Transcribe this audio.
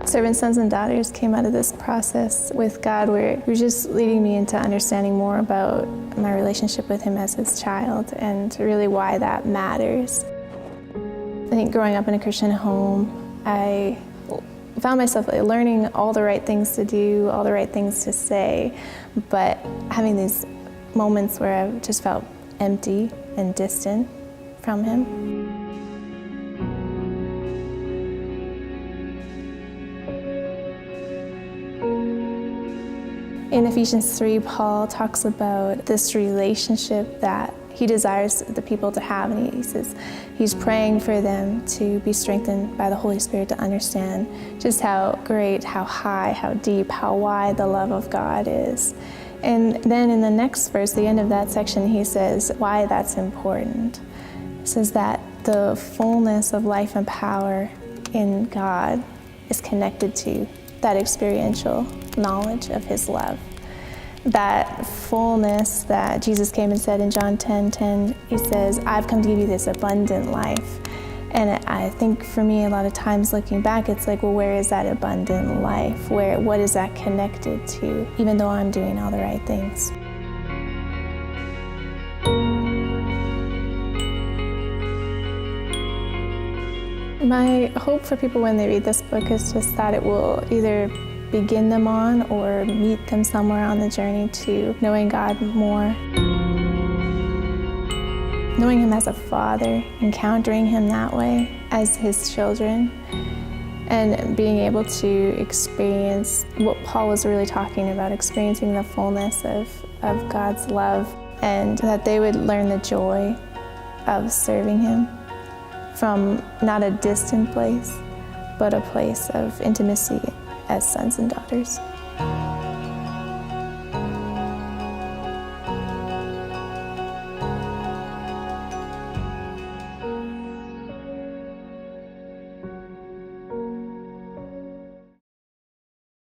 Servants, Sons, and Daughters came out of this process with God where He was just leading me into understanding more about my relationship with Him as His child and really why that matters. I think growing up in a Christian home, I found myself learning all the right things to do, all the right things to say, but having these moments where I just felt empty and distant from Him. In Ephesians 3, Paul talks about this relationship that he desires the people to have, and he says he's praying for them to be strengthened by the Holy Spirit to understand just how great, how high, how deep, how wide the love of God is. And then in the next verse, the end of that section, he says why that's important. He says that the fullness of life and power in God is connected to that experiential knowledge of His love. That fullness that Jesus came and said in John 10:10, He says, I've come to give you this abundant life. And I think for me, a lot of times looking back, it's like, well, where is that abundant life? What is that connected to, even though I'm doing all the right things? My hope for people when they read this book is just that it will either begin them on or meet them somewhere on the journey to knowing God more. Knowing Him as a father, encountering Him that way as His children, and being able to experience what Paul was really talking about, experiencing the fullness of God's love, and that they would learn the joy of serving Him from not a distant place, but a place of intimacy as sons and daughters.